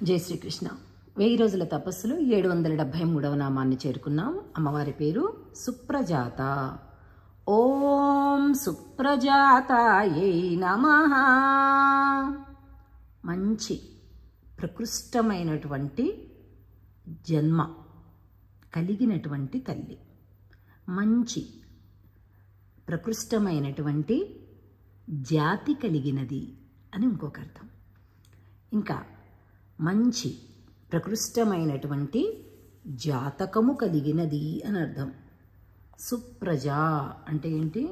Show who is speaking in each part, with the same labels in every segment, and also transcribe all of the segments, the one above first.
Speaker 1: జై శ్రీకృష్ణ. 1000 రోజుల తపస్సులో 773వ నామాన్ని చేరుకున్నాం. అమ్మవారి పేరు సుప్రజాత. ఓం సుప్రజాతాయై నమః. మంచి ప్రకృష్టమైనటువంటి జన్మ కలిగినటువంటి తల్లి, మంచి ప్రకృష్టమైనటువంటి జాతి కలిగినది అని ఇంకొక అర్థం. ఇంకా మంచి ప్రకృష్టమైనటువంటి జాతకము కలిగినది అని అర్థం. సుప్రజ అంటే ఏంటి?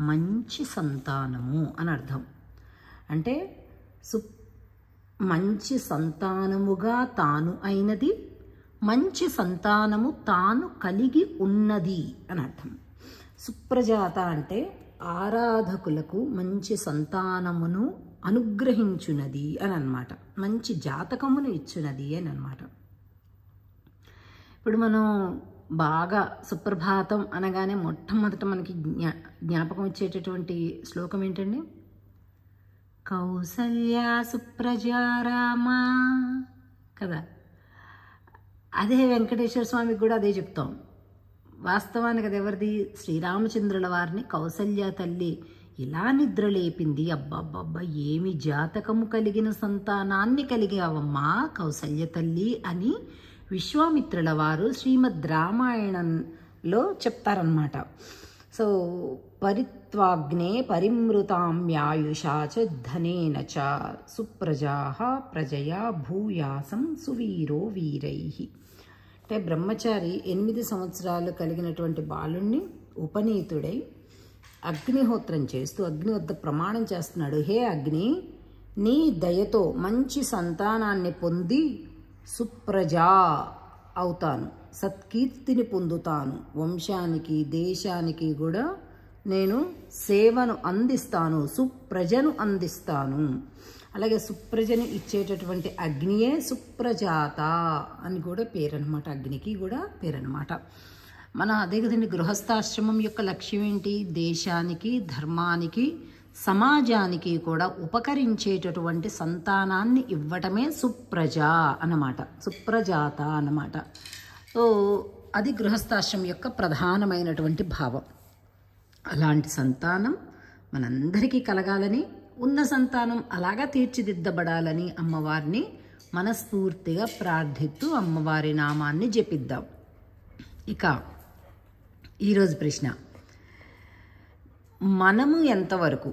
Speaker 1: మంచి సంతానము అని అర్థం. అంటే మంచి సంతానముగా తాను అయినది, మంచి సంతానము తాను కలిగి ఉన్నది అని అర్థం. సుప్రజాత అంటే ఆరాధకులకు మంచి సంతానమును అనుగ్రహించున్నది అని అన్నమాట. మంచి జాతకమును ఇచ్చున్నది అని అన్నమాట. ఇప్పుడు మనం బాగా సుప్రభాతం అనగానే మొట్టమొదట మనకి జ్ఞాపకం వచ్చేటటువంటి శ్లోకం ఏంటండి? కౌసల్యా సుప్రజారామ కదా. అదే వెంకటేశ్వర స్వామికి కూడా అదే చెప్తాం. వాస్తవానికి అది ఎవరిది? శ్రీరామచంద్రుల వారిని కౌసల్య తల్లి ఇలా నిద్రలేపింది. అబ్బాబ్బబ్బా, ఏమి జాతకము కలిగిన సంతానాన్ని కలిగావమ్మా కౌసల్య తల్లి అని విశ్వామిత్రుల వారు శ్రీమద్ రామాయణంలో చెప్తారనమాట. సో పరిత్వాగ్నే పరిమృతామ్యాయుషా చ ధనేన చ సుప్రజా ప్రజయా భూయాసం సువీరో వీరై. అంటే బ్రహ్మచారి 8 సంవత్సరాలు కలిగినటువంటి బాలుణ్ణి ఉపనీతుడై అగ్నిహోత్రం చేస్తూ అగ్ని వద్ద ప్రమాణం చేస్తున్నాడు. హే అగ్ని, నీ దయతో మంచి సంతానాన్ని పొంది సుప్రజా అవుతాను, సత్కీర్తిని పొందుతాను, వంశానికి దేశానికి కూడా నేను సేవను అందిస్తాను, సుప్రజను అందిస్తాను. అలాగే సుప్రజని ఇచ్చేటటువంటి అగ్నియే సుప్రజాత అని కూడా పేరనమాట. అగ్నికి కూడా పేరనమాట. మన అదే కదండి గృహస్థాశ్రమం యొక్క లక్ష్యం ఏంటి? దేశానికి, ధర్మానికి, సమాజానికి కూడా ఉపకరించేటటువంటి సంతానాన్ని ఇవ్వటమే సుప్రజ అన్నమాట, సుప్రజాత అన్నమాట. సో అది గృహస్థాశ్రమం యొక్క ప్రధానమైనటువంటి భావం. అలాంటి సంతానం మనందరికీ కలగాలని, ఉన్న సంతానం అలాగా తీర్చిదిద్దబడాలని అమ్మవారిని మనస్ఫూర్తిగా ప్రార్థిస్తూ అమ్మవారి నామాన్ని జపిద్దాం. ఇక ఈరోజు ప్రశ్న, మనము ఎంతవరకు,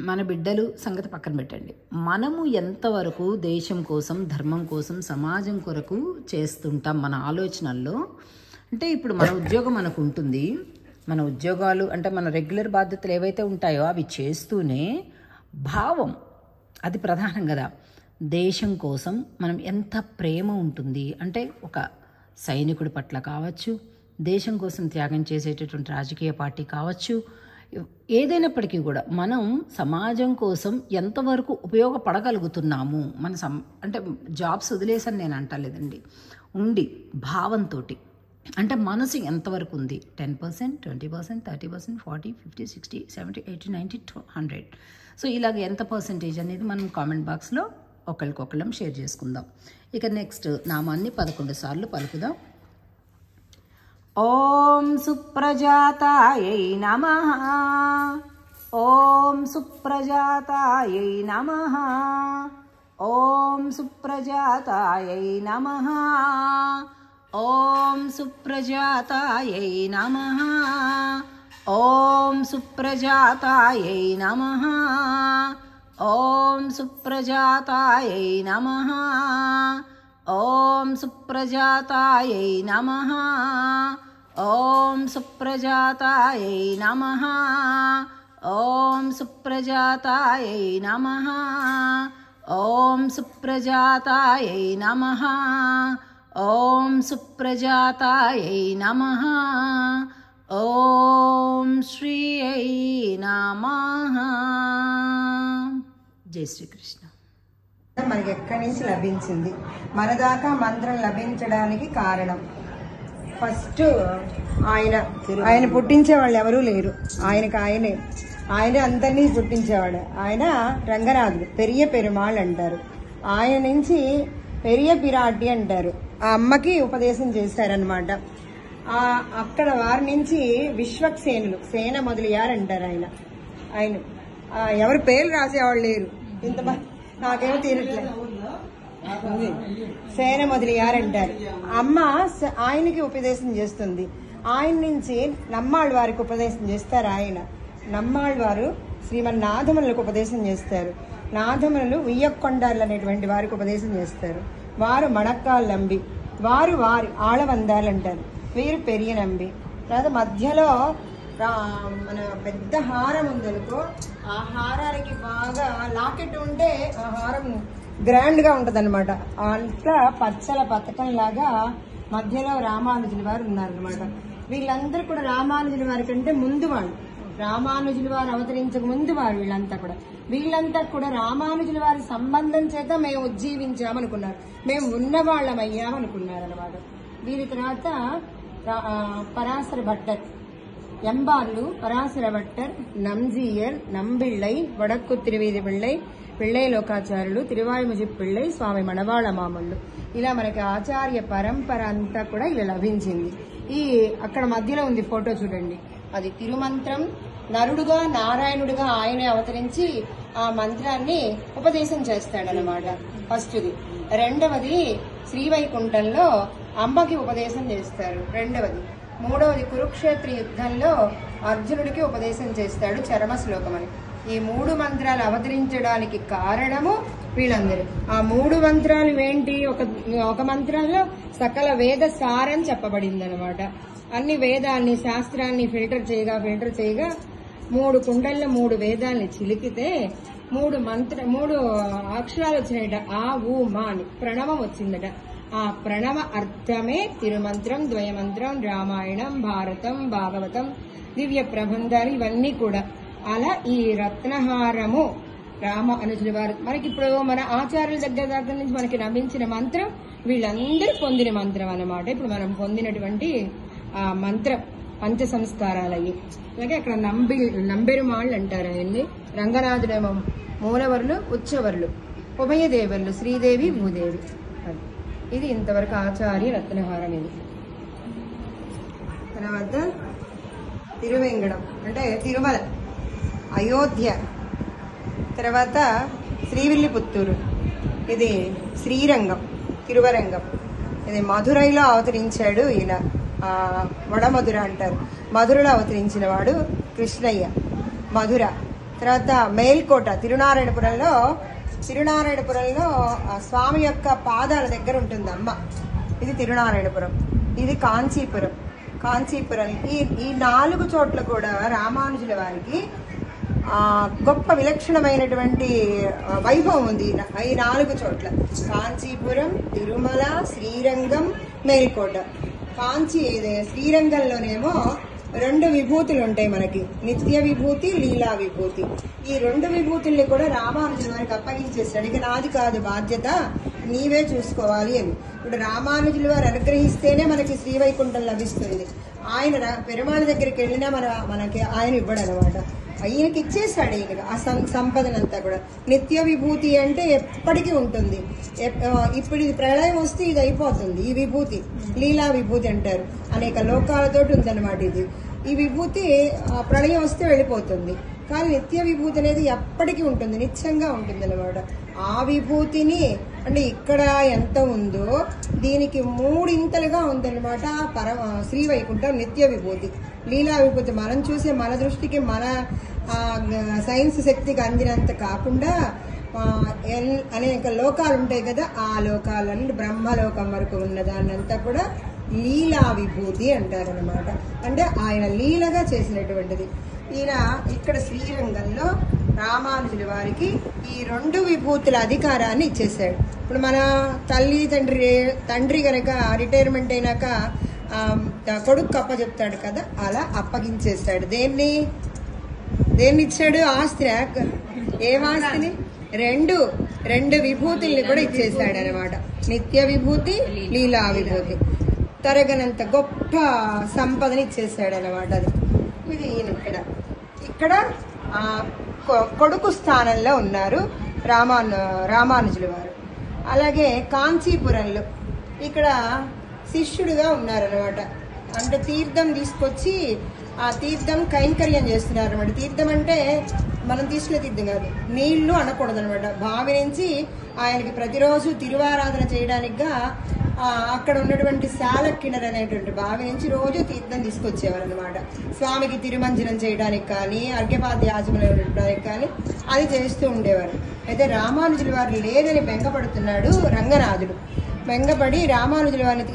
Speaker 1: మన బిడ్డలు సంగతి పక్కన పెట్టండి, మనము ఎంతవరకు దేశం కోసం, ధర్మం కోసం, సమాజం కొరకు చేస్తుంటాం మన ఆలోచనల్లో? అంటే ఇప్పుడు మన ఉద్యోగం మనకు ఉంటుంది, మన ఉద్యోగాలు అంటే మన రెగ్యులర్ బాధ్యతలు ఏవైతే ఉంటాయో అవి చేస్తూనే భావం అది ప్రధానం కదా. దేశం కోసం మనం ఎంత ప్రేమ ఉంటుంది అంటే ఒక సైనికుడి పట్ల కావచ్చు, దేశం కోసం త్యాగం చేసేటటువంటి రాజకీయ పార్టీ కావచ్చు, ఏదైనప్పటికీ కూడా మనం సమాజం కోసం ఎంతవరకు ఉపయోగపడగలుగుతున్నాము. మన అంటే జాబ్స్ వదిలేసని నేను అంటలేదండి, ఉండి భావంతో అంటే మనసు ఎంతవరకు ఉంది? 10%, 20%, 30%, 40, 50, 60, 70, 80, 90, 100. సో ఇలాగ ఎంత పర్సెంటేజ్ అనేది మనం కామెంట్ బాక్స్లో ఒకరికొకళ్ళం షేర్ చేసుకుందాం. ఇక నెక్స్ట్ నామాన్ని 11 సార్లు పలుకుదాం. ఓం సుప్రజాతాయై నమః. ఓం సుప్రజాతాయై నమః. ఓం సుప్రజాతాయై నమః. ఓం సుప్రజాతాయై నమః. ఓం సుప్రజాతాయై నమః. ఓం సుప్రజాతాయై నమః. ఓం సుప్రజాతాయై నమః. ఓం సుప్రజాతాయై నమః. ఓం సుప్రజాతాయై నమః. ఓం సుప్రజాతాయై నమః. ఓం సుప్రజాతాయై నమః. ఓం శ్రీయై నమః. జై శ్రీకృష్ణ.
Speaker 2: మనకి ఎక్కడి నుంచి లభించింది? మన దాకా మంత్రం లభించడానికి కారణం ఫస్ట్ ఆయన పుట్టించే వాళ్ళు ఎవరూ లేరు, ఆయనే అందరినీ పుట్టించేవాడు. ఆయన రంగనాథుడు, పెరియ పెరుమాళ్ అంటారు. ఆయన నుంచి పెరియ పిరాటి అంటారు. ఆ అమ్మకి ఉపదేశం చేశారనమాట. అక్కడ వారి నుంచి విశ్వక్సేనులు, సేన మొదలయ్యారు అంటారు. ఆయన ఎవరు పేరు రాసేవాళ్ళు లేరు, ఇంత నాకేమో తీరట్లేదు. సేన మొదలయ్యారంటారు. అమ్మ ఆయనకి ఉపదేశం చేస్తుంది. ఆయన నుంచి నమ్మాళ్ళ వారికి ఉపదేశం చేస్తారు. ఆయన నమ్మాళ్ళ వారు శ్రీమన్నాథములకు ఉపదేశం చేస్తారు. నాథములు ఉయ్యకొండార్లు అనేటువంటి వారికి ఉపదేశం చేస్తారు. వారు మణక్కాలు నంబి, వారి ఆళవందాలంటారు. వీరు పెరియ నంబి. తర్వాత మధ్యలో మన పెద్ద హారం ఉందనుకో, ఆ హారానికి బాగా లాకెట్ ఉంటే ఆ హారం గ్రాండ్ గా ఉంటది అనమాట. అంతా పచ్చల పథకం లాగా మధ్యలో రామానుజుల వారు ఉన్నారనమాట. వీళ్ళందరూ కూడా రామానుజుల వారి కంటే ముందు వాళ్ళు, రామానుజుల వారు అవతరించక ముందు వారు. వీళ్ళంతా కూడా రామానుజుల వారి సంబంధం చేత మేము ఉజ్జీవించామనుకున్నారు, మేము ఉన్నవాళ్ళమయ్యామనుకున్నారు అనమాట. వీరి తర్వాత పరాశర భట్టర్, ఎంబార్లు, పరాశర భట్టర్, నంజీయర్, నంబిళ్ళై, వడక్కు తిరువీధి పిళ్ళై, పిళ్ళై లోకాచార్యులు, తిరువాయుముజి పిళ్ళై, స్వామి మణవాళ మామూళ్ళు. ఇలా మనకి ఆచార్య పరంపర అంతా కూడా ఇలా లభించింది. అక్కడ మధ్యలో ఉంది ఫోటో చూడండి, అది తిరుమంత్రం. నరుడుగా నారాయణుడిగా ఆయనే అవతరించి ఆ మంత్రాన్ని ఉపదేశం చేస్తాడనమాట. ఫస్ట్ది. రెండవది శ్రీవైకుంఠంలో అమ్మకి ఉపదేశం చేస్తారు. రెండవది. మూడవది కురుక్షేత్ర యుద్ధంలో అర్జునుడికి ఉపదేశం చేస్తాడు చరమ శ్లోకం అని. ఈ 3 మంత్రాలు అవతరించడానికి కారణము వీళ్ళందరూ. ఆ 3 మంత్రాలు ఏంటి? ఒక మంత్రంలో సకల వేద సారం చెప్పబడింది అనమాట. అన్ని వేదాన్ని, శాస్త్రాన్ని ఫిల్టర్ చేయగా 3 కుండల్లో 3 వేదాల్ని చిలికితే 3 అక్షరాలు వచ్చినాయట. ఆ ఊ మా అని ప్రణవం వచ్చిందట. ఆ ప్రణవ అర్థమే తిరుమంత్రం, ద్వయమంత్రం, రామాయణం, భారతం, భాగవతం, దివ్య ప్రబంధాలు ఇవన్నీ కూడా. అలా ఈ రత్నహారము రామానుజుల వారు మనకి ఇప్పుడు మన ఆచార్యుల దగ్గర నుంచి మనకి లభించిన మంత్రం వీళ్ళందరూ పొందిన మంత్రం అన్నమాట. ఇప్పుడు మనం పొందినటువంటి ఆ మంత్రం పంచ సంస్కారాలయ్యి. అలాగే అక్కడ నంబెరుమాళ్ళు అంటారు ఆయన్ని. రంగనాథుడేమో మూలవర్లు, ఉచ్చవర్లు, ఉభయదేవర్లు, శ్రీదేవి, భూదేవి. ఇది ఇంతవరకు ఆచార్య రత్నహారం. ఇది తర్వాత తిరువేంగడం అంటే తిరుమల, అయోధ్య, తర్వాత శ్రీవిల్లిపుత్తూరు, ఇది శ్రీరంగం, తిరువరంగం. ఇది మధురైలో అవతరించాడు ఈయన. వడమధుర అంటారు. మధురలో అవతరించిన వాడు కృష్ణయ్య, మధుర. తర్వాత మేల్కోట, తిరునారాయణపురంలో స్వామి యొక్క పాదాల దగ్గర ఉంటుంది అమ్మ. ఇది తిరునారాయణపురం. ఇది కాంచీపురం. ఈ 4 చోట్ల కూడా రామానుజుల వారికి గొప్ప విలక్షణమైనటువంటి వైభవం ఉంది. ఈ 4 చోట్ల కాంచీపురం, తిరుమల, శ్రీరంగం, మేల్కోట. శ్రీరంగంలోనేమో 2 విభూతులు ఉంటాయి మనకి, నిత్య విభూతి, లీలా విభూతి. ఈ 2 విభూతుల్ని కూడా రామానుజుల వారికి అప్పగించేస్తాడు. ఇక నాది కాదు బాధ్యత, నీవే చూసుకోవాలి అని. ఇప్పుడు రామానుజుల వారు అనుగ్రహిస్తేనే మనకి శ్రీవైకుంఠం లభిస్తుంది. ఆయన పెరుమాళ దగ్గరికి వెళ్ళినా మనకి ఆయన ఇవ్వడు అనమాట. ఈయనకి ఇచ్చేసాడు. ఈయనకి ఆ సంపదనంతా కూడా. నిత్య విభూతి అంటే ఎప్పటికీ ఉంటుంది. ఇప్పుడు ఇది ప్రళయం వస్తే ఇది అయిపోతుంది. ఈ విభూతి లీలా విభూతి అంటారు. అనేక లోకాలతోటి ఉందన్నమాట. ఈ విభూతి ప్రళయం వస్తే వెళ్ళిపోతుంది. కానీ నిత్య విభూతి అనేది ఎప్పటికీ ఉంటుంది, నిత్యంగా ఉంటుంది అనమాట. ఆ విభూతిని అంటే ఇక్కడ ఎంత ఉందో దీనికి 3 ఇంతలుగా ఉందన్నమాట. శ్రీవైకుంఠం నిత్య విభూతి. లీలా విభూతి మనం చూసే మన దృష్టికి మన సైన్స్ శక్తికి అందినంత కాకుండా అనేక లోకాలు ఉంటాయి కదా, ఆ లోకాలన్నీ బ్రహ్మలోకం వరకు ఉన్నదాన్నంతా కూడా లీలా విభూతి అంటారనమాట. అంటే ఆయన లీలగా చేసినటువంటిది. ఈయన ఇక్కడ శ్రీరంగంలో రామానుజుల వారికి ఈ 2 విభూతుల అధికారాన్ని ఇచ్చేసాడు. ఇప్పుడు మన తండ్రి కనుక రిటైర్మెంట్ అయినాక కొడుకు అప్పచెప్తాడు కదా, అలా అప్పగించేస్తాడు. దేన్ని ఇచ్చాడు? ఆస్తి. ఏం ఆస్తిని? 2 విభూతుల్ని కూడా ఇచ్చేసాడు అనమాట. నిత్య విభూతి, లీలా విభూతి. తరగనంత గొప్ప సంపదని ఇచ్చేసాడు అనమాట. ఇది ఈయన ఇక్కడ కొడుకు స్థానంలో ఉన్నారు రామానుజుల వారు. అలాగే కాంచీపురంలో ఇక్కడ శిష్యుడిగా ఉన్నారనమాట. అంటే తీర్థం తీసుకొచ్చి ఆ తీర్థం కైంకర్యం చేస్తున్నారు అనమాట. తీర్థం అంటే మనం తీసుకునే తీర్థం కాదు, నీళ్లు అనకూడదు అనమాట. బావి నుంచి ఆయనకి ప్రతిరోజు తిరువారాధన చేయడానికిగా అక్కడ ఉన్నటువంటి శాలక్కిణర్ అనేటువంటి బావి నుంచి రోజు తీర్థం తీసుకొచ్చేవారు అనమాట. స్వామికి తిరుమంజనం చేయడానికి కానీ అర్ఘ్యపాద్యాచమనం ఇవ్వడానికి కానీ అది చేస్తూ ఉండేవారు. అయితే రామానుజుల వారు లేదని బెంగపడుతున్నాడు రంగనాథుడు. బెంగపడి రామానుజుల వారిని